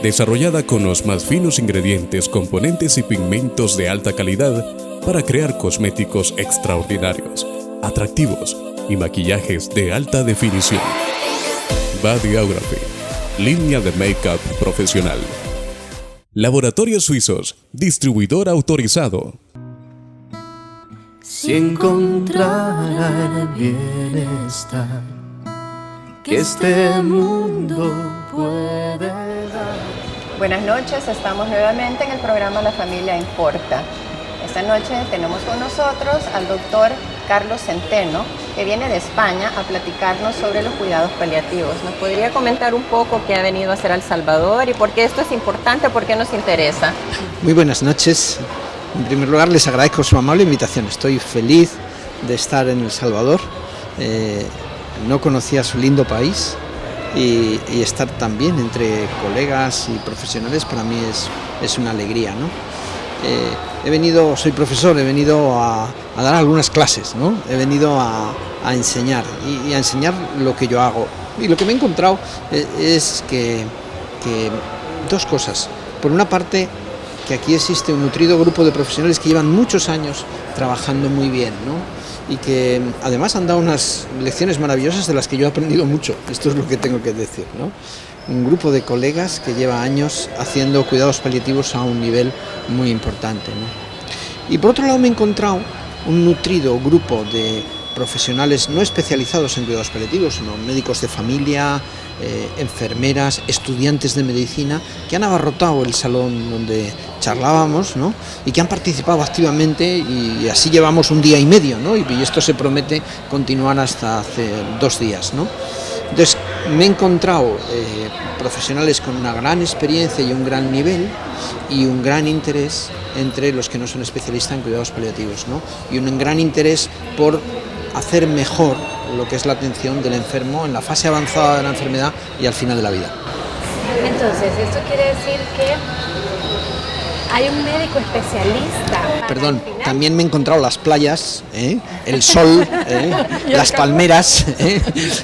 desarrollada con los más finos ingredientes, componentes y pigmentos de alta calidad para crear cosméticos extraordinarios, atractivos y maquillajes de alta definición. Bodyography, línea de make-up profesional. Laboratorios Suizos, distribuidor autorizado. Si encontrara el bienestar que este mundo puede dar. Buenas noches, estamos nuevamente en el programa La Familia Importa. Esta noche tenemos con nosotros al doctor Carlos Centeno, que viene de España a platicarnos sobre los cuidados paliativos. ¿Nos podría comentar un poco qué ha venido a hacer a El Salvador y por qué esto es importante, por qué nos interesa? Muy buenas noches. En primer lugar, les agradezco su amable invitación. Estoy feliz de estar en El Salvador. No conocía su lindo país y estar también entre colegas y profesionales para mí es una alegría, ¿no? Soy profesor, he venido a dar algunas clases, ¿no? He venido a enseñar y a enseñar lo que yo hago. Y lo que me he encontrado es que dos cosas. Por una parte, que aquí existe un nutrido grupo de profesionales que llevan muchos años trabajando muy bien, ¿no? Y que además han dado unas lecciones maravillosas de las que yo he aprendido mucho. Esto es lo que tengo que decir, ¿no? Un grupo de colegas que lleva años haciendo cuidados paliativos a un nivel muy importante, ¿no? Y por otro lado me he encontrado un nutrido grupo de profesionales no especializados en cuidados paliativos, sino médicos de familia, enfermeras, estudiantes de medicina, que han abarrotado el salón donde charlábamos, ¿no? Y que han participado activamente y así llevamos un día y medio, ¿no? Y esto se promete continuar hasta hace 2 días, ¿no? Entonces me he encontrado profesionales con una gran experiencia y un gran nivel y un gran interés entre los que no son especialistas en cuidados paliativos, ¿no? Y un gran interés por hacer mejor lo que es la atención del enfermo en la fase avanzada de la enfermedad y al final de la vida. Entonces, esto quiere decir que hay un médico especialista. Perdón, también me he encontrado las playas, el sol, las palmeras,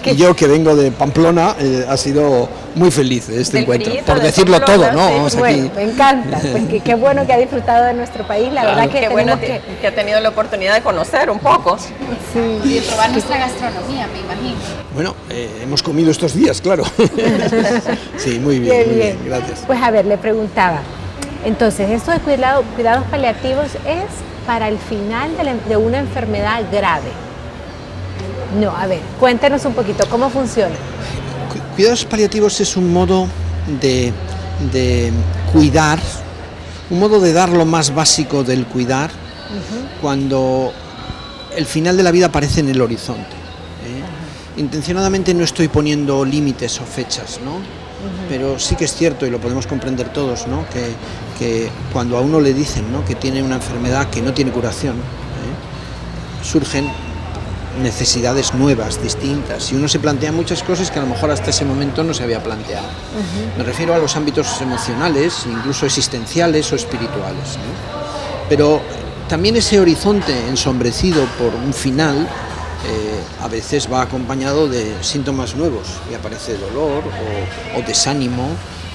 y yo que vengo de Pamplona, ha sido muy feliz este encuentro, por decirlo todo, ¿no? Sí, Vamos bueno, aquí. me encanta, pues qué bueno que ha disfrutado de nuestro país, la verdad que Qué bueno que ha tenido la oportunidad de conocer un poco. Sí. Y de probar nuestra gastronomía, me imagino. Bueno, hemos comido estos días, claro. Sí, muy bien, Qué muy bien. bien, gracias. Pues a ver, le preguntaba, entonces, esto de cuidados paliativos es para el final de una enfermedad grave. No, a ver, cuéntenos un poquito, ¿cómo funciona? Cuidados paliativos es un modo de cuidar, un modo de dar lo más básico del cuidar cuando el final de la vida aparece en el horizonte. Intencionadamente no estoy poniendo límites o fechas, ¿no? Pero sí que es cierto, y lo podemos comprender todos, ¿no? Que cuando a uno le dicen, ¿no?, que tiene una enfermedad que no tiene curación, surgen necesidades nuevas, distintas, y uno se plantea muchas cosas que a lo mejor hasta ese momento no se había planteado. Me refiero a los ámbitos emocionales, incluso existenciales o espirituales, ¿no? Pero también ese horizonte ensombrecido por un final a veces va acompañado de síntomas nuevos y aparece dolor o desánimo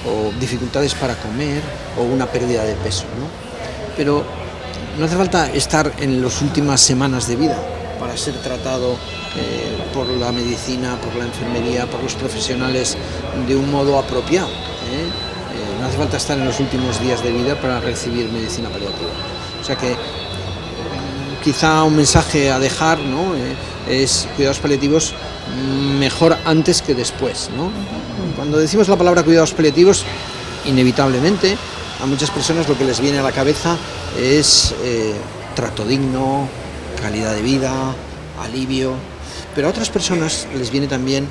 o dificultades para comer o una pérdida de peso, ¿no? Pero no hace falta estar en las últimas semanas de vida para ser tratado por la medicina, por la enfermería, por los profesionales de un modo apropiado. No hace falta estar en los últimos días de vida para recibir medicina paliativa. O sea que quizá un mensaje a dejar, ¿no?, es cuidados paliativos mejor antes que después, ¿no? Cuando decimos la palabra cuidados paliativos, inevitablemente a muchas personas lo que les viene a la cabeza es trato digno, calidad de vida, alivio, pero a otras personas les viene también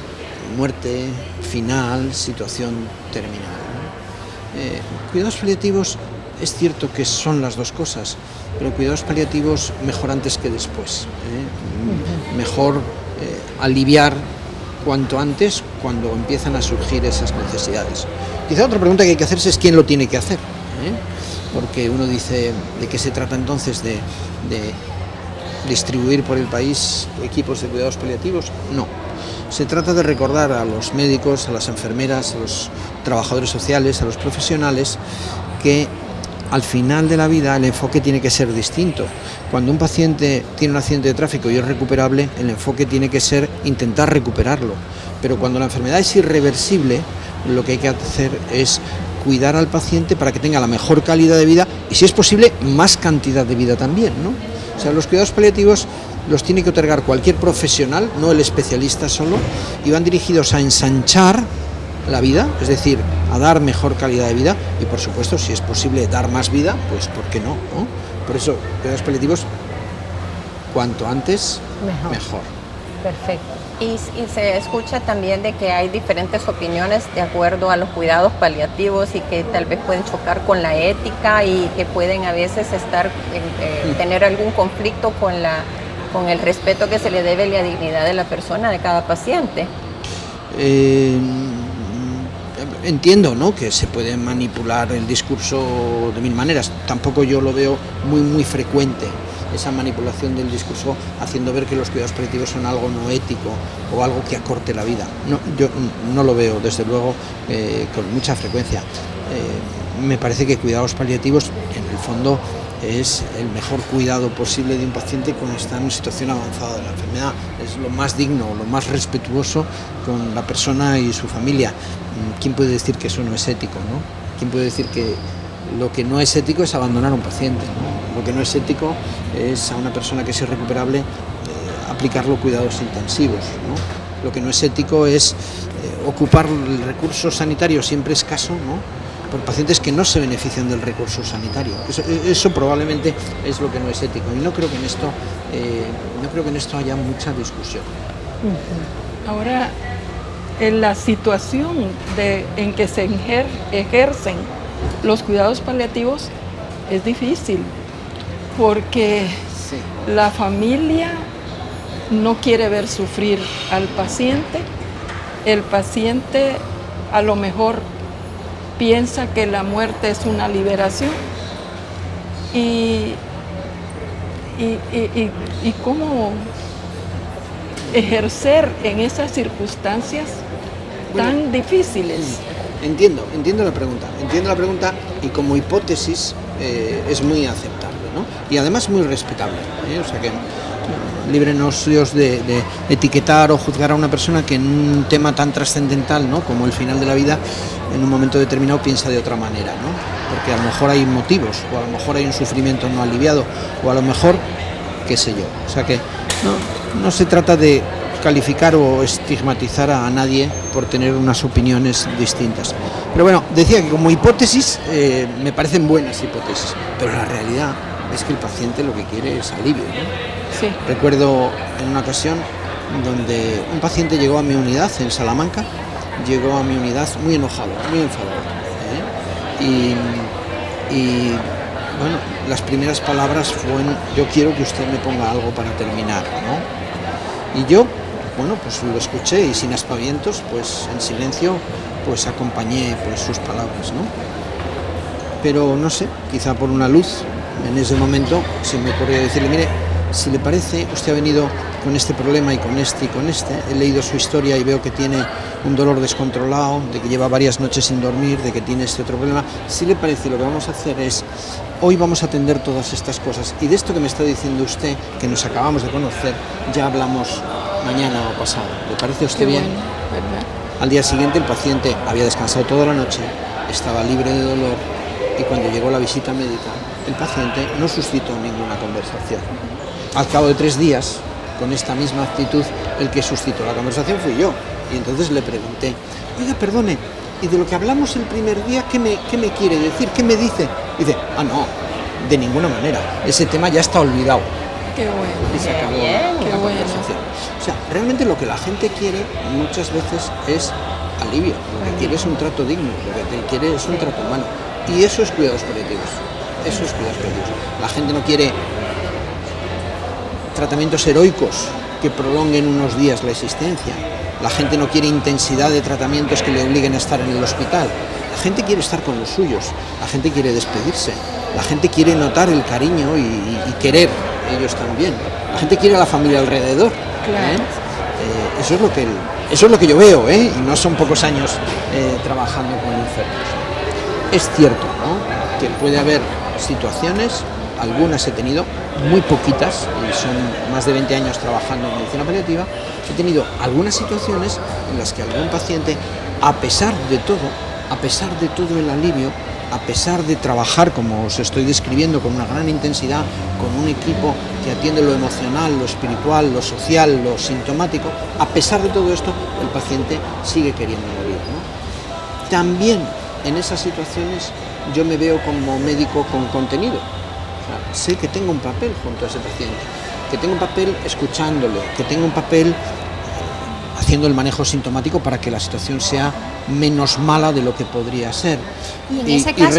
muerte, final, situación terminal, ¿no? Cuidados paliativos es cierto que son las dos cosas, pero cuidados paliativos mejor antes que después, mejor aliviar cuanto antes cuando empiezan a surgir esas necesidades. Quizá otra pregunta que hay que hacerse es quién lo tiene que hacer, porque uno dice, ¿de qué se trata entonces? De distribuir por el país equipos de cuidados paliativos, no. Se trata de recordar a los médicos, a las enfermeras, a los trabajadores sociales, a los profesionales, que al final de la vida el enfoque tiene que ser distinto. Cuando un paciente tiene un accidente de tráfico y es recuperable, el enfoque tiene que ser intentar recuperarlo. Pero cuando la enfermedad es irreversible, lo que hay que hacer es cuidar al paciente para que tenga la mejor calidad de vida y, si es posible, más cantidad de vida también, ¿no? O sea, los cuidados paliativos los tiene que otorgar cualquier profesional, no el especialista solo, y van dirigidos a ensanchar la vida, es decir, a dar mejor calidad de vida y, por supuesto, si es posible dar más vida, pues ¿por qué no? Por eso, cuidados paliativos, cuanto antes, mejor. Perfecto. Y se escucha también de que hay diferentes opiniones de acuerdo a los cuidados paliativos y que tal vez pueden chocar con la ética y que pueden a veces tener algún conflicto con el respeto que se le debe a la dignidad de la persona, de cada paciente. Entiendo, ¿no?, que se puede manipular el discurso de mil maneras. Tampoco yo lo veo muy frecuente, esa manipulación del discurso, haciendo ver que los cuidados paliativos son algo no ético o algo que acorte la vida. No, yo no lo veo, desde luego, con mucha frecuencia. Me parece que cuidados paliativos, en el fondo, es el mejor cuidado posible de un paciente cuando está en una situación avanzada de la enfermedad. Es lo más digno, lo más respetuoso con la persona y su familia. ¿Quién puede decir que eso no es ético, no? ¿Quién puede decir que lo que no es ético es abandonar a un paciente, ¿no? Lo que no es ético es a una persona que es irrecuperable aplicarlo cuidados intensivos, ¿no? Lo que no es ético es ocupar el recurso sanitario siempre escaso, ¿no?, por pacientes que no se benefician del recurso sanitario. Eso probablemente es lo que no es ético, y no creo que en esto haya mucha discusión. Ahora, en la situación en que se ejercen los cuidados paliativos es difícil, porque la familia no quiere ver sufrir al paciente, el paciente a lo mejor piensa que la muerte es una liberación y cómo ejercer en esas circunstancias tan difíciles. Entiendo la pregunta y como hipótesis es muy aceptable, ¿no? Y además muy respetable, O sea que líbrenos Dios de etiquetar o juzgar a una persona que en un tema tan trascendental, ¿no?, como el final de la vida, en un momento determinado piensa de otra manera, ¿no? Porque a lo mejor hay motivos, o a lo mejor hay un sufrimiento no aliviado, o a lo mejor, qué sé yo. O sea que no se trata de calificar o estigmatizar a nadie por tener unas opiniones distintas. Pero bueno, decía que como hipótesis me parecen buenas hipótesis, pero la realidad es que el paciente lo que quiere es alivio, ¿no? Sí. Recuerdo en una ocasión donde un paciente llegó a mi unidad en Salamanca, llegó a mi unidad muy enojado, muy enfadado, y bueno, las primeras palabras fueron: yo quiero que usted me ponga algo para terminar, ¿no? Y yo, bueno, pues lo escuché y sin aspavientos, pues en silencio, pues acompañé pues sus palabras, ¿no? Pero no sé, quizá por una luz, en ese momento se me ocurrió decirle: mire, si le parece, usted ha venido con este problema y con este, he leído su historia y veo que tiene un dolor descontrolado, de que lleva varias noches sin dormir, de que tiene este otro problema. Si le parece, lo que vamos a hacer es, hoy vamos a atender todas estas cosas, y de esto que me está diciendo usted, que nos acabamos de conocer, ya hablamos mañana o pasado. ¿Le parece a usted bien? Bueno, ¿verdad? Al día siguiente el paciente había descansado toda la noche, estaba libre de dolor, y cuando llegó la visita médica, el paciente no suscitó ninguna conversación. Al cabo de 3 días, con esta misma actitud, el que suscitó la conversación fui yo. Y entonces le pregunté: oiga, perdone, ¿y de lo que hablamos el primer día, qué me quiere decir? ¿Qué me dice? Y dice: no, de ninguna manera, ese tema ya está olvidado. Qué bueno. Y se acabó la conversación. O sea, realmente lo que la gente quiere muchas veces es alivio, lo que quiere es un trato digno, lo que quiere es un trato humano. Y eso es cuidados paliativos. La gente no quiere tratamientos heroicos que prolonguen unos días la existencia. La gente no quiere intensidad de tratamientos que le obliguen a estar en el hospital. La gente quiere estar con los suyos, la gente quiere despedirse, la gente quiere notar el cariño y querer ellos también. La gente quiere a la familia alrededor. Claro. Eso es lo que yo veo, y no son pocos años trabajando con enfermos. Es cierto, ¿no?, que puede haber situaciones, algunas he tenido, muy poquitas, y son más de 20 años trabajando en medicina paliativa, he tenido algunas situaciones en las que algún paciente, a pesar de todo el alivio, a pesar de trabajar, como os estoy describiendo, con una gran intensidad, con un equipo que atiende lo emocional, lo espiritual, lo social, lo sintomático, a pesar de todo esto, el paciente sigue queriendo morir, ¿no? También en esas situaciones yo me veo como médico con contenido. O sea, sé que tengo un papel junto a ese paciente, que tengo un papel escuchándole, que tengo un papel haciendo el manejo sintomático para que la situación sea menos mala de lo que podría ser. Y en ese caso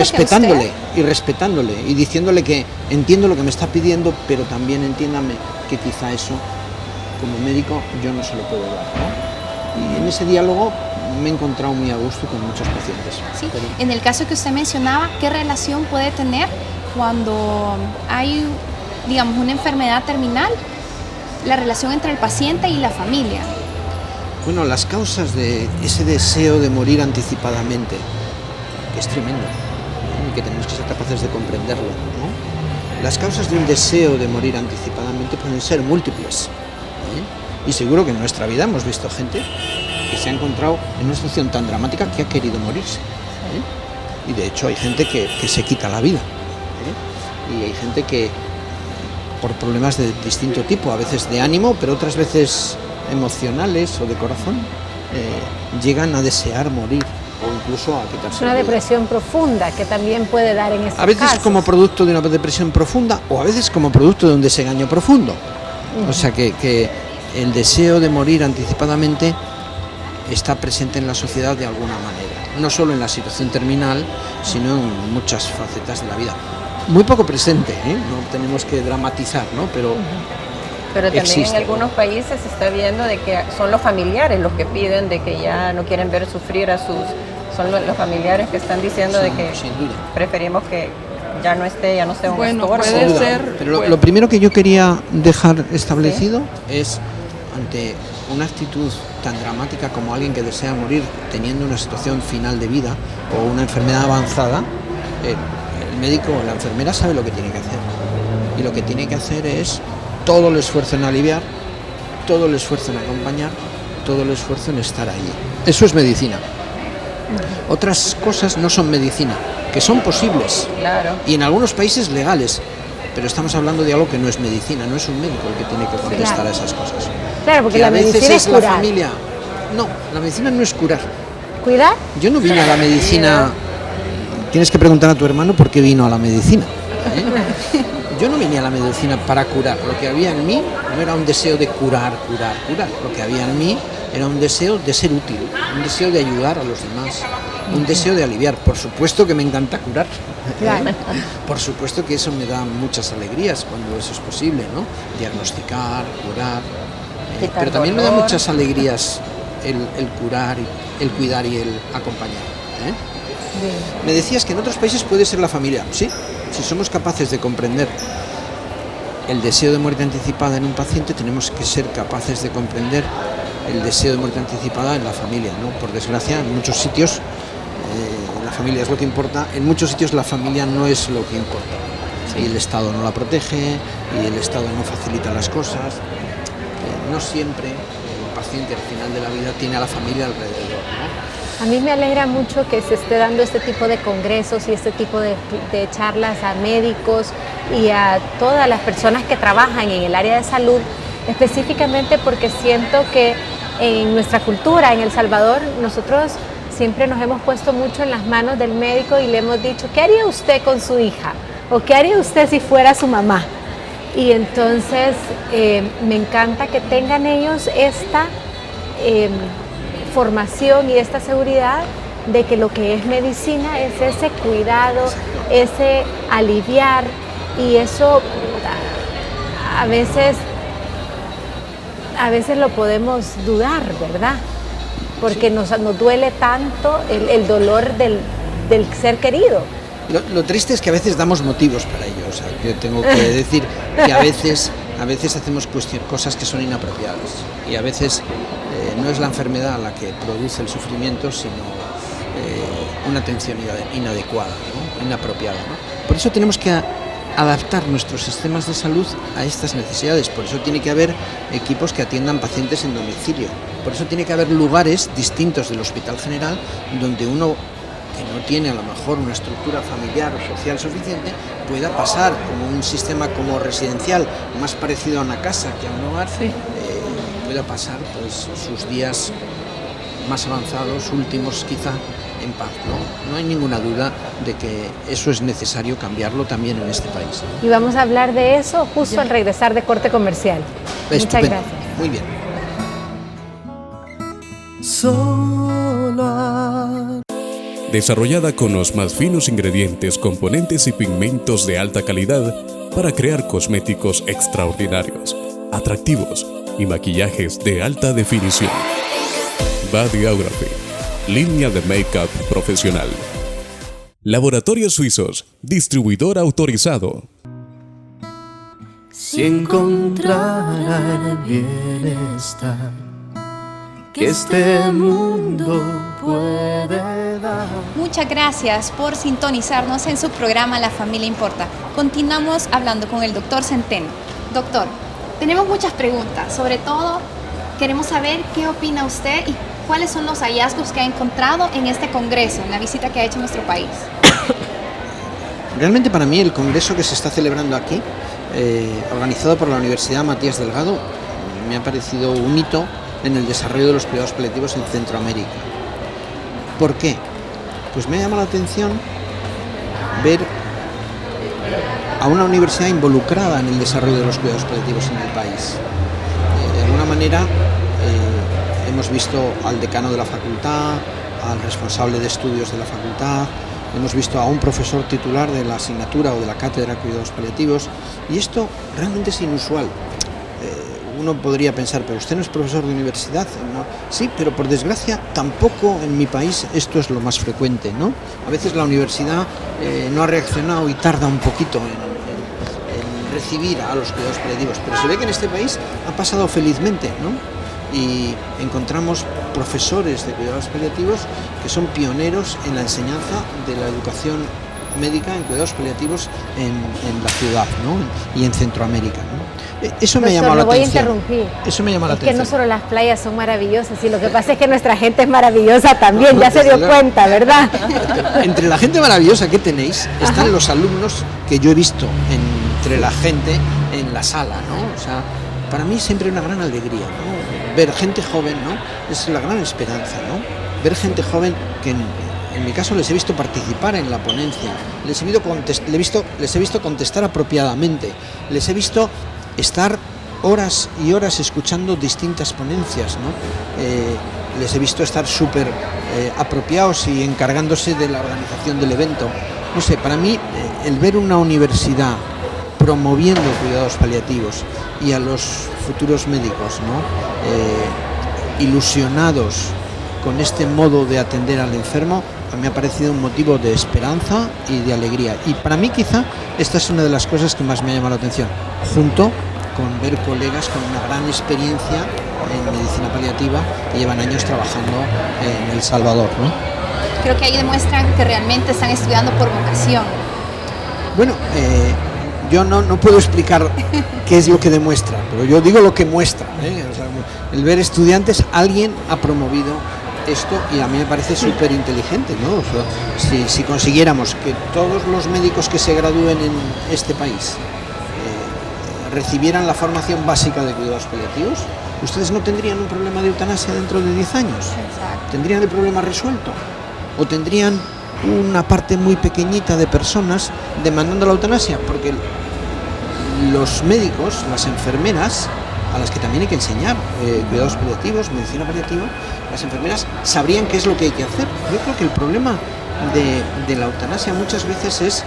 respetándole y diciéndole que entiendo lo que me está pidiendo, pero también entiéndame que quizá eso, como médico, yo no se lo puedo dar, ¿no? Y en ese diálogo me he encontrado muy a gusto con muchos pacientes. Sí. En el caso que usted mencionaba, ¿qué relación puede tener cuando hay, digamos, una enfermedad terminal, la relación entre el paciente y la familia? Bueno, las causas de ese deseo de morir anticipadamente, que es tremendo, ¿no?, y que tenemos que ser capaces de comprenderlo, ¿no? Las causas de un deseo de morir anticipadamente pueden ser múltiples, y seguro que en nuestra vida hemos visto gente que se ha encontrado en una situación tan dramática que ha querido morirse, y de hecho hay gente que se quita la vida, y hay gente que por problemas de distinto tipo, a veces de ánimo, pero otras veces emocionales o de corazón, llegan a desear morir o incluso a quitarse Es una la vida. depresión profunda que también puede dar en estos A veces casos. como producto de una depresión profunda o a veces como producto de un desengaño profundo. O sea que el deseo de morir anticipadamente está presente en la sociedad de alguna manera, no solo en la situación terminal, sino en muchas facetas de la vida. Muy poco presente, no tenemos que dramatizar, ¿no? Pero también existe, en algunos países se está viendo de que son los familiares los que piden de que ya no quieren ver sufrir a sus... Son los familiares que están diciendo de que sin duda. preferimos que ya no sea un Bueno, estorbo. puede Sin duda. ser, Pero pues. lo primero que yo quería dejar establecido es, ante una actitud tan dramática como alguien que desea morir teniendo una situación final de vida o una enfermedad avanzada, el médico o la enfermera sabe lo que tiene que hacer. Y lo que tiene que hacer es todo el esfuerzo en aliviar, todo el esfuerzo en acompañar, todo el esfuerzo en estar allí. Eso es medicina. Otras cosas no son medicina, que son posibles, Claro. y en algunos países legales, pero estamos hablando de algo que no es medicina, no es un médico el que tiene que contestar Claro. a esas cosas. Claro, porque Que la a veces medicina es es la curar. familia. No, la medicina no es curar. ¿Cuidar? Yo no vine a la medicina. Tienes que preguntar a tu hermano por qué vino a la medicina. Yo no vine a la medicina para curar. Lo que había en mí no era un deseo de curar. Lo que había en mí era un deseo de ser útil, un deseo de ayudar a los demás, un deseo de aliviar. Por supuesto que me encanta curar. Claro. Por supuesto que eso me da muchas alegrías cuando eso es posible, ¿no? Diagnosticar, curar. Quitar Pero también me da dolor. muchas alegrías el curar, el cuidar y el acompañar. Me decías que en otros países puede ser la familia. Sí, si somos capaces de comprender el deseo de muerte anticipada en un paciente, tenemos que ser capaces de comprender el deseo de muerte anticipada en la familia, ¿no? Por desgracia, en muchos sitios la familia es lo que importa, en muchos sitios la familia no es lo que importa. Y el Estado no la protege, y el Estado no facilita las cosas. No siempre el paciente al final de la vida tiene a la familia alrededor, ¿no? A mí me alegra mucho que se esté dando este tipo de congresos y este tipo de charlas a médicos y a todas las personas que trabajan en el área de salud, específicamente porque siento que en nuestra cultura, en El Salvador, nosotros siempre nos hemos puesto mucho en las manos del médico y le hemos dicho, ¿qué haría usted con su hija? ¿O qué haría usted si fuera su mamá? Y entonces me encanta que tengan ellos esta formación y esta seguridad de que lo que es medicina es ese cuidado, ese aliviar, y eso a veces lo podemos dudar, ¿verdad? Porque nos duele tanto el dolor del ser querido. Lo triste es que a veces damos motivos para ello. O sea, yo tengo que decir que a veces hacemos cosas que son inapropiadas. Y a veces no es la enfermedad la que produce el sufrimiento, sino una atención inadecuada, ¿no? Inapropiada, ¿no? Por eso tenemos que adaptar nuestros sistemas de salud a estas necesidades. Por eso tiene que haber equipos que atiendan pacientes en domicilio. Por eso tiene que haber lugares distintos del Hospital General donde uno que no tiene a lo mejor una estructura familiar o social suficiente pueda pasar como un sistema como residencial más parecido a una casa que a un hogar, pueda pasar pues sus días más avanzados, últimos quizá, en paz, ¿no? No hay ninguna duda de que eso es necesario cambiarlo también en este país. Y vamos a hablar de eso justo al regresar de corte comercial. Estupendo. Muchas gracias. Muy bien. Desarrollada con los más finos ingredientes, componentes y pigmentos de alta calidad para crear cosméticos extraordinarios, atractivos y maquillajes de alta definición. Bodyography, línea de make-up profesional. Laboratorios Suizos, distribuidor autorizado. Si encontrara el bienestar que este mundo puede dar. Muchas gracias por sintonizarnos en su programa La Familia Importa. Continuamos hablando con el doctor Centeno. Doctor, tenemos muchas preguntas, sobre todo queremos saber qué opina usted y cuáles son los hallazgos que ha encontrado en este congreso, en la visita que ha hecho a nuestro país. Realmente para mí el congreso que se está celebrando aquí, organizado por la Universidad Matías Delgado, me ha parecido un hito en el desarrollo de los cuidados paliativos en Centroamérica. ¿Por qué? Pues me llama la atención ver a una universidad involucrada en el desarrollo de los cuidados paliativos en el país. De alguna manera hemos visto al decano de la facultad, al responsable de estudios de la facultad, hemos visto a un profesor titular de la asignatura o de la cátedra de cuidados paliativos, y esto realmente es inusual. Uno podría pensar, pero usted no es profesor de universidad, ¿no? Sí, pero por desgracia tampoco en mi país esto es lo más frecuente, ¿no? A veces la universidad no ha reaccionado y tarda un poquito en recibir a los cuidados paliativos, pero se ve que en este país ha pasado felizmente, ¿no? Y encontramos profesores de cuidados paliativos que son pioneros en la enseñanza de la educación médica en cuidados paliativos en la ciudad, ¿no? Y en Centroamérica, ¿no? Eso me llama la atención. Voy a interrumpir. Eso me llama la atención. Es que no solo las playas son maravillosas, y lo que pasa es que nuestra gente es maravillosa también, ya se dio cuenta, ¿verdad? Entre la gente maravillosa que tenéis están los alumnos que yo he visto entre la gente en la sala, ¿no? O sea, para mí siempre una gran alegría, ¿no? Ver gente joven, ¿no? Es la gran esperanza, ¿no? Ver gente joven que en mi caso les he visto participar en la ponencia, les he visto contestar apropiadamente, les he visto estar horas y horas escuchando distintas ponencias, ¿no? Les he visto estar súper apropiados y encargándose de la organización del evento. No sé, para mí el ver una universidad promoviendo cuidados paliativos y a los futuros médicos, ¿no? Ilusionados con este modo de atender al enfermo, me ha parecido un motivo de esperanza y de alegría. Y para mí quizá esta es una de las cosas que más me ha llamado la atención, junto con ver colegas con una gran experiencia en medicina paliativa que llevan años trabajando en El Salvador, ¿no? Creo que ahí demuestran que realmente están estudiando por vocación. Bueno, yo no puedo explicar qué es lo que demuestra, pero yo digo lo que muestra, ¿eh? O sea, el ver estudiantes, alguien ha promovido esto y a mí me parece súper inteligente, ¿no? O sea, si consiguiéramos que todos los médicos que se gradúen en este país recibieran la formación básica de cuidados paliativos, ustedes no tendrían un problema de eutanasia dentro de 10 años. Exacto. Tendrían el problema resuelto. O tendrían una parte muy pequeñita de personas demandando la eutanasia, porque los médicos, las enfermeras, a las que también hay que enseñar cuidados paliativos, medicina paliativa, las enfermeras sabrían qué es lo que hay que hacer. Yo creo que el problema de la eutanasia muchas veces es,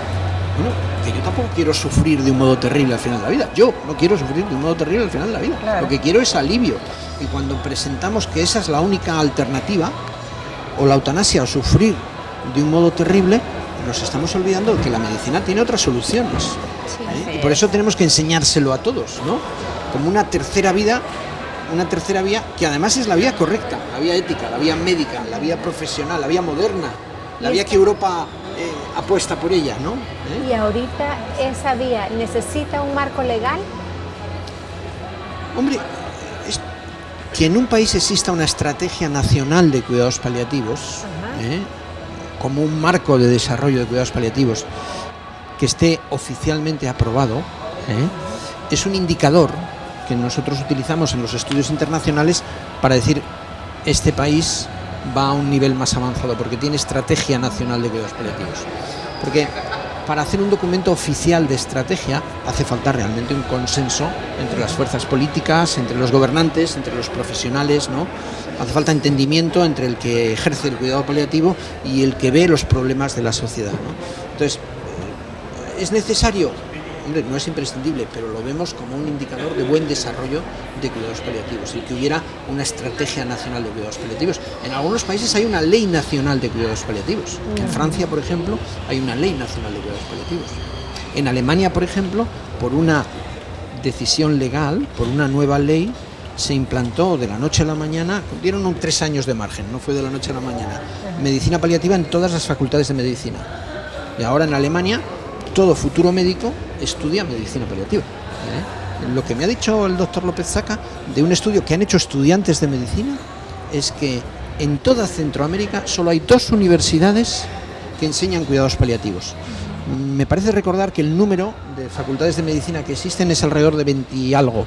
bueno, que yo tampoco quiero sufrir de un modo terrible al final de la vida. Yo no quiero sufrir de un modo terrible al final de la vida. Claro. Lo que quiero es alivio. Y cuando presentamos que esa es la única alternativa, o la eutanasia o sufrir de un modo terrible, nos estamos olvidando de que la medicina tiene otras soluciones. Y por eso tenemos que enseñárselo a todos, ¿no? Como una tercera vía que además es la vía correcta, la vía ética, la vía médica, la vía profesional, la vía moderna, la vía que Europa apuesta por ella, ¿no? Y ahorita esa vía necesita un marco legal. Hombre, que en un país exista una estrategia nacional de cuidados paliativos, como un marco de desarrollo de cuidados paliativos que esté oficialmente aprobado, es un indicador que nosotros utilizamos en los estudios internacionales para decir este país va a un nivel más avanzado porque tiene estrategia nacional de cuidados paliativos. Porque para hacer un documento oficial de estrategia hace falta realmente un consenso entre las fuerzas políticas, entre los gobernantes, entre los profesionales, ¿no? Hace falta entendimiento entre el que ejerce el cuidado paliativo y el que ve los problemas de la sociedad, ¿no? Entonces, ¿es necesario? Hombre, no es imprescindible, pero lo vemos como un indicador de buen desarrollo de cuidados paliativos, el que hubiera una estrategia nacional de cuidados paliativos. En algunos países hay una ley nacional de cuidados paliativos. En Francia, por ejemplo, hay una ley nacional de cuidados paliativos. En Alemania, por ejemplo, por una decisión legal, por una nueva ley, se implantó de la noche a la mañana, dieron 3 años de margen, no fue de la noche a la mañana, medicina paliativa en todas las facultades de medicina. Y ahora en Alemania todo futuro médico estudia medicina paliativa. Lo que me ha dicho el doctor López Saca de un estudio que han hecho estudiantes de medicina es que en toda Centroamérica solo hay 2 universidades que enseñan cuidados paliativos. Me parece recordar que el número de facultades de medicina que existen es alrededor de 20 y algo.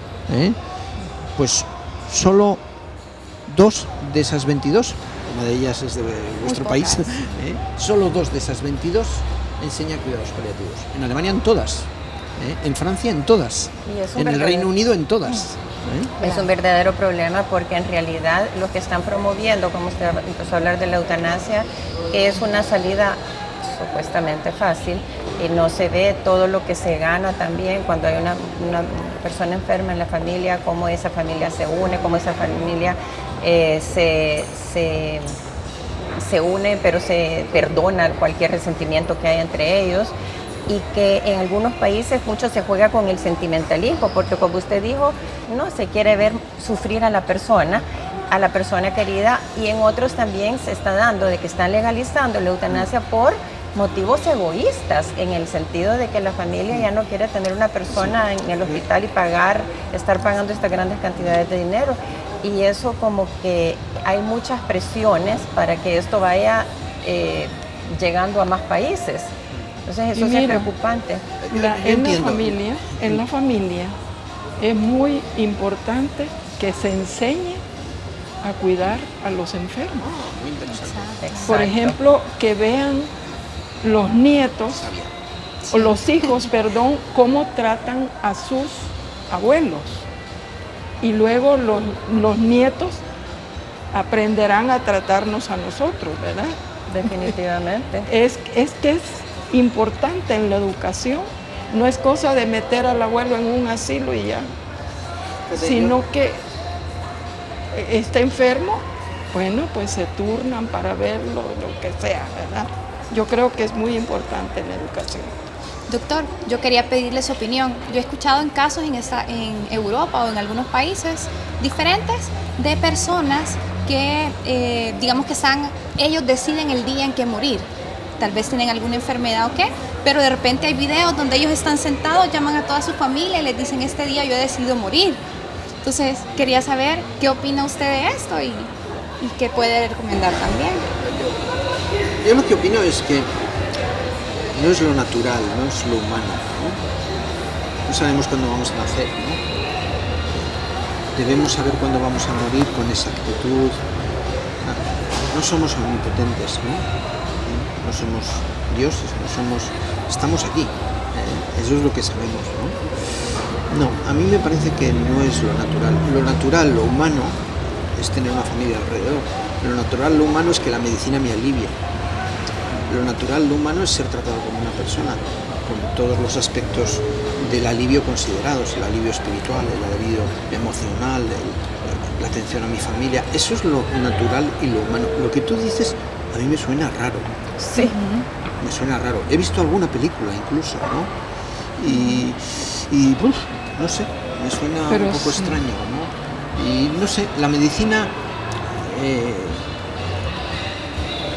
Pues solo 2 de esas 22, una de ellas es de vuestro país, solo 2 de esas 22 enseñan cuidados paliativos. En Alemania en todas, en Francia en todas, en el Reino Unido en todas. Es un verdadero problema porque en realidad lo que están promoviendo, como usted empezó a hablar de la eutanasia, es una salida supuestamente fácil y no se ve todo lo que se gana también cuando hay una persona enferma en la familia, cómo esa familia se une, cómo esa familia se une, pero se perdona cualquier resentimiento que hay entre ellos, y que en algunos países mucho se juega con el sentimentalismo, porque como usted dijo, no se quiere ver sufrir a la persona querida, y en otros también se está dando de que están legalizando la eutanasia por motivos egoístas, en el sentido de que la familia ya no quiere tener una persona en el hospital y estar pagando estas grandes cantidades de dinero. Y eso como que hay muchas presiones para que esto vaya llegando a más países. Entonces eso es preocupante. En la familia es muy importante que se enseñe a cuidar a los enfermos. Muy interesante. Exacto. Por ejemplo, que vean los nietos o los hijos, cómo tratan a sus abuelos. Y luego los nietos aprenderán a tratarnos a nosotros, ¿verdad? Definitivamente. Es que es importante en la educación, no es cosa de meter al abuelo en un asilo y ya, sino que está enfermo, bueno, pues se turnan para verlo, lo que sea, ¿verdad? Yo creo que es muy importante en la educación. Doctor, yo quería pedirle su opinión. Yo he escuchado en casos en Europa o en algunos países diferentes de personas que, digamos que ellos deciden el día en que morir. Tal vez tienen alguna enfermedad o qué, pero de repente hay videos donde ellos están sentados, llaman a toda su familia y les dicen, este día yo he decidido morir. Entonces, quería saber qué opina usted de esto y qué puede recomendar también. Yo lo que opino es que no es lo natural, no es lo humano, ¿no? No sabemos cuándo vamos a nacer, ¿no? Debemos saber cuándo vamos a morir con exactitud. No somos omnipotentes, ¿no? No somos dioses, estamos aquí. Eso es lo que sabemos, ¿no? No, a mí me parece que no es lo natural. Lo natural, lo humano, es tener una familia alrededor. Lo natural, lo humano es que la medicina me alivie. Lo natural, lo humano es ser tratado como una persona, con todos los aspectos del alivio considerados, el alivio espiritual, el alivio emocional, la atención a mi familia. Eso es lo natural y lo humano. Lo que tú dices a mí me suena raro. Sí. Me suena raro. He visto alguna película incluso, ¿no? Y no sé, me suena Pero un poco sí. extraño, ¿no? Y no sé, la medicina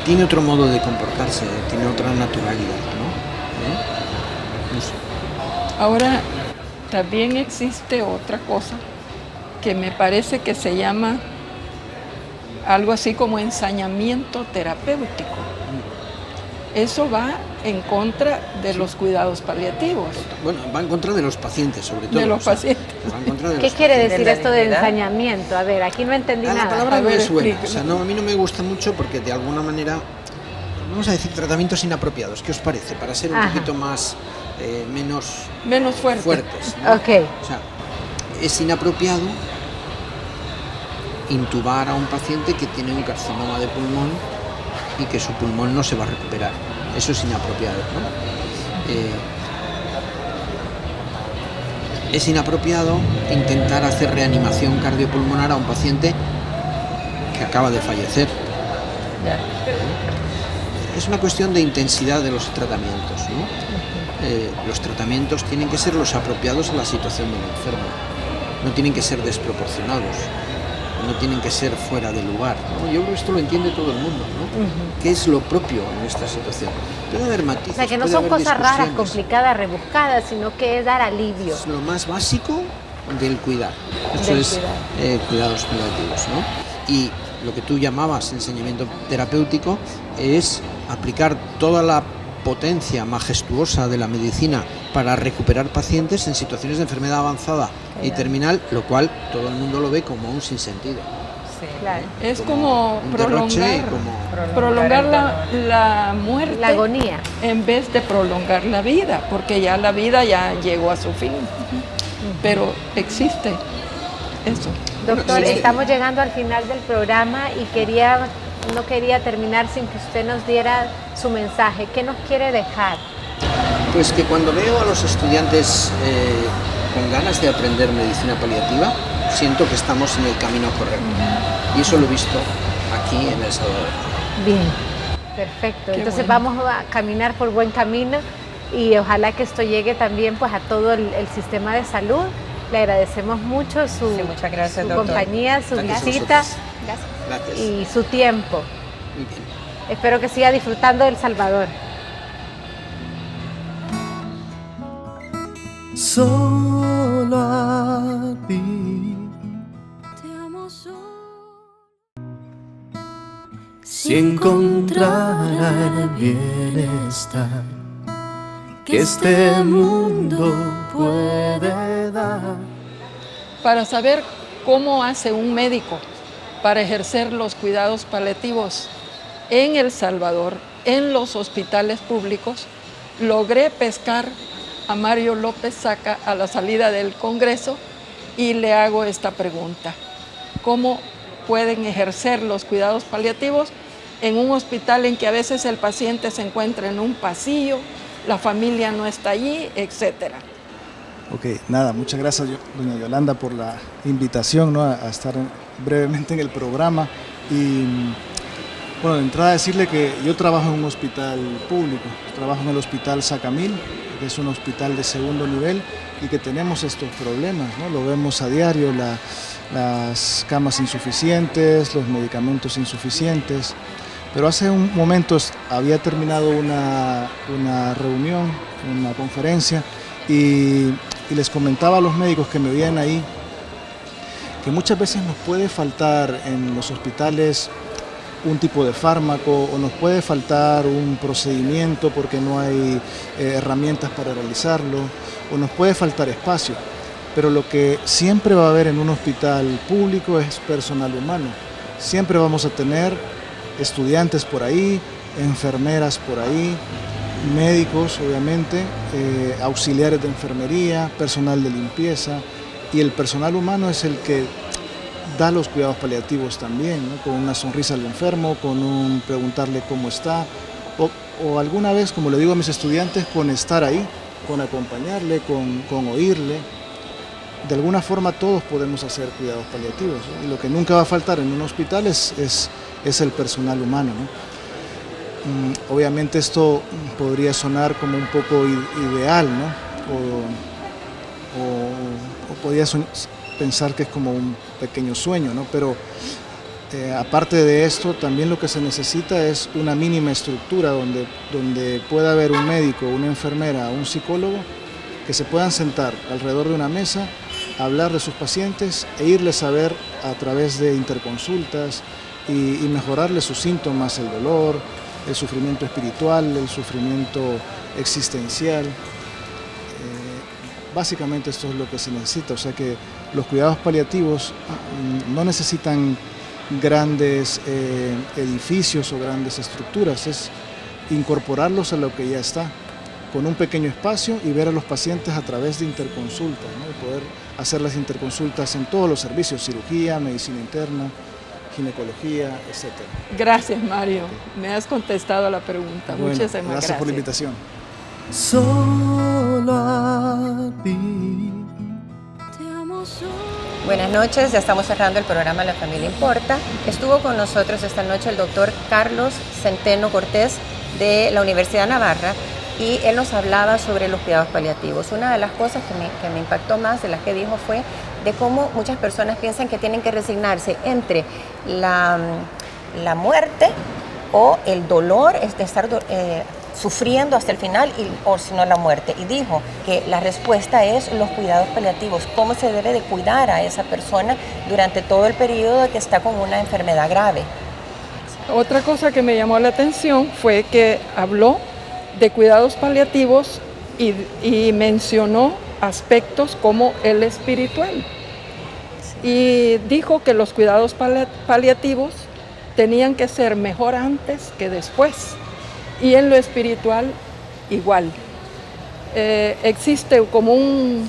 tiene otro modo de comportarse, tiene otra naturalidad, ¿no? No sé. Ahora, también existe otra cosa que me parece que se llama algo así como ensañamiento terapéutico. Eso va en contra de los cuidados paliativos. Bueno, va en contra de los pacientes, sobre todo. De los pacientes. Va en contra de ¿Qué los quiere pacientes. decir la esto de dignidad. ensañamiento? A ver, aquí no entendí La nada. palabra A no ver, me suena, explíqueme. o sea, no, a mí no me gusta mucho porque de alguna manera, vamos a decir, tratamientos inapropiados. ¿Qué os parece? Para ser un Ajá. poquito más, Menos fuerte. fuertes, ¿no? Ok. O sea, es inapropiado intubar a un paciente que tiene un carcinoma de pulmón y que su pulmón no se va a recuperar. Eso es inapropiado, ¿no? Es inapropiado intentar hacer reanimación cardiopulmonar a un paciente que acaba de fallecer. Es una cuestión de intensidad de los tratamientos, ¿no? Los tratamientos tienen que ser los apropiados a la situación del enfermo, no tienen que ser desproporcionados, no tienen que ser fuera de lugar, ¿no? Yo creo que esto lo entiende todo el mundo, ¿no? ¿Qué es lo propio en esta situación? Puede haber matices, O sea, que no puede son haber cosas raras, discusiones. complicadas, rebuscadas, sino que es dar alivio. Es lo más básico del cuidar. Eso Del es cuidados paliativos, ¿no? Y lo que tú llamabas ensañamiento terapéutico es aplicar toda la potencia majestuosa de la medicina para recuperar pacientes en situaciones de enfermedad avanzada y terminal, lo cual todo el mundo lo ve como un sinsentido. Claro. Es como un derroche, prolongar, como prolongar la muerte La agonía. en vez de prolongar la vida, porque ya la vida ya llegó a su fin. Pero existe eso. Doctor, Sí. estamos llegando al final del programa y no quería terminar sin que usted nos diera su mensaje. ¿Qué nos quiere dejar? Pues que cuando veo a los estudiantes con ganas de aprender medicina paliativa, siento que estamos en el camino correcto. Y eso lo he visto aquí en El Salvador. Bien, perfecto. Qué Entonces bueno. vamos a caminar por buen camino y ojalá que esto llegue también pues a todo el sistema de salud. Le agradecemos mucho su, Sí, muchas gracias, su doctor. compañía, su Gracias a visita vosotros. Gracias. Gracias. y su tiempo. Muy bien. Espero que siga disfrutando del Salvador. Solo a ti. Si encontrara el bienestar que este mundo puede dar. Para saber cómo hace un médico para ejercer los cuidados paliativos en El Salvador, en los hospitales públicos, logré pescar a Mario López Saca a la salida del Congreso y le hago esta pregunta: ¿cómo pueden ejercer los cuidados paliativos en un hospital en que a veces el paciente se encuentra en un pasillo, la familia no está allí, etcétera? Ok, nada, muchas gracias doña Yolanda por la invitación, ¿no? a estar brevemente en el programa. Y bueno, de entrada decirle que yo trabajo en un hospital público, trabajo en el Hospital Sacamil, que es un hospital de segundo nivel y que tenemos estos problemas, ¿no? Lo vemos a diario, las camas insuficientes, los medicamentos insuficientes. Pero hace un momento había terminado una reunión, una conferencia, y les comentaba a los médicos que me veían ahí que muchas veces nos puede faltar en los hospitales un tipo de fármaco o nos puede faltar un procedimiento porque no hay herramientas para realizarlo o nos puede faltar espacio. Pero lo que siempre va a haber en un hospital público es personal humano. Siempre vamos a tener estudiantes por ahí, enfermeras por ahí, médicos obviamente, auxiliares de enfermería, personal de limpieza, y el personal humano es el que da los cuidados paliativos también, ¿no? Con una sonrisa al enfermo, con un preguntarle cómo está, o alguna vez, como le digo a mis estudiantes, con estar ahí, con acompañarle, con oírle. De alguna forma todos podemos hacer cuidados paliativos, ¿no? Y lo que nunca va a faltar en un hospital es el personal humano, ¿no? Obviamente esto podría sonar como un poco ideal, ¿no? O podría pensar que es como un pequeño sueño, ¿no? Pero aparte de esto, también lo que se necesita es una mínima estructura donde pueda haber un médico, una enfermera, un psicólogo que se puedan sentar alrededor de una mesa, hablar de sus pacientes e irles a ver a través de interconsultas y mejorarles sus síntomas, el dolor, el sufrimiento espiritual, el sufrimiento existencial. Básicamente esto es lo que se necesita, o sea que los cuidados paliativos no necesitan grandes edificios o grandes estructuras, es incorporarlos a lo que ya está, con un pequeño espacio y ver a los pacientes a través de interconsultas, ¿no? Y poder hacer las interconsultas en todos los servicios, cirugía, medicina interna, ginecología, etc. Gracias, Mario. Me has contestado a la pregunta. Bueno, Muchísimas gracias por la invitación. Solo a ti. Buenas noches, ya estamos cerrando el programa La Familia Importa. Estuvo con nosotros esta noche el doctor Carlos Centeno Cortés de la Universidad de Navarra y él nos hablaba sobre los cuidados paliativos. Una de las cosas que me impactó más de las que dijo fue de cómo muchas personas piensan que tienen que resignarse entre la muerte o el dolor, de estar sufriendo hasta el final o si no la muerte. Y dijo que la respuesta es los cuidados paliativos, cómo se debe de cuidar a esa persona durante todo el periodo que está con una enfermedad grave. Otra cosa que me llamó la atención fue que habló de cuidados paliativos y mencionó aspectos como el espiritual. Y dijo que los cuidados paliativos tenían que ser mejor antes que después. Y en lo espiritual igual. Existe como un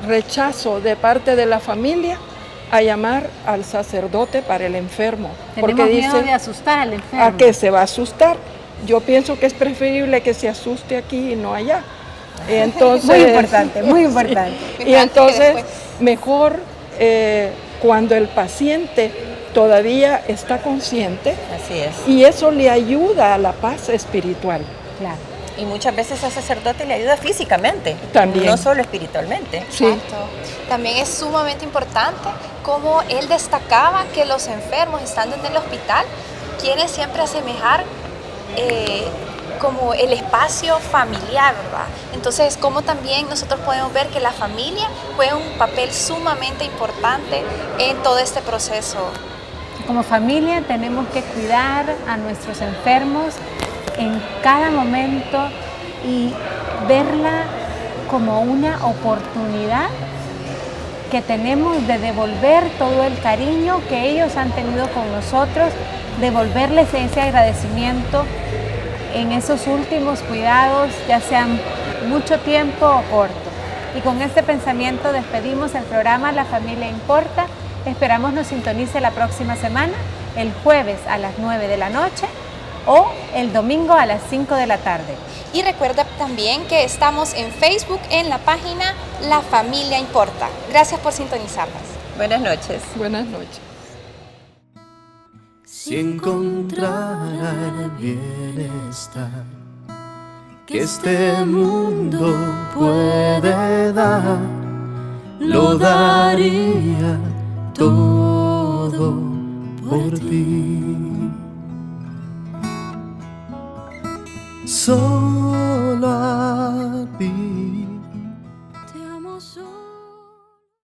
rechazo de parte de la familia a llamar al sacerdote para el enfermo. Tenemos porque miedo dicen, de asustar al enfermo. ¿a qué se va a asustar? Yo pienso que es preferible que se asuste aquí y no allá. Entonces, muy importante, muy importante. Y entonces, mejor cuando el paciente todavía está consciente. Así es. Y eso le ayuda a la paz espiritual. Claro. Y muchas veces el sacerdote le ayuda físicamente, También. no solo espiritualmente. Sí. Exacto. También es sumamente importante como él destacaba que los enfermos estando en el hospital quieren siempre asemejar como el espacio familiar, ¿verdad? Entonces, como también nosotros podemos ver que la familia juega un papel sumamente importante en todo este proceso. Como familia tenemos que cuidar a nuestros enfermos en cada momento y verla como una oportunidad que tenemos de devolver todo el cariño que ellos han tenido con nosotros, devolverles ese agradecimiento en esos últimos cuidados, ya sean mucho tiempo o corto. Y con este pensamiento despedimos el programa La Familia Importa. Esperamos nos sintonice la próxima semana, el jueves a las 9 de la noche o el domingo a las 5 de la tarde. Y recuerda también que estamos en Facebook en la página La Familia Importa. Gracias por sintonizarnos. Buenas noches. Buenas noches. Si encontrara el bienestar que este mundo puede dar, lo daría todo por ti. Solo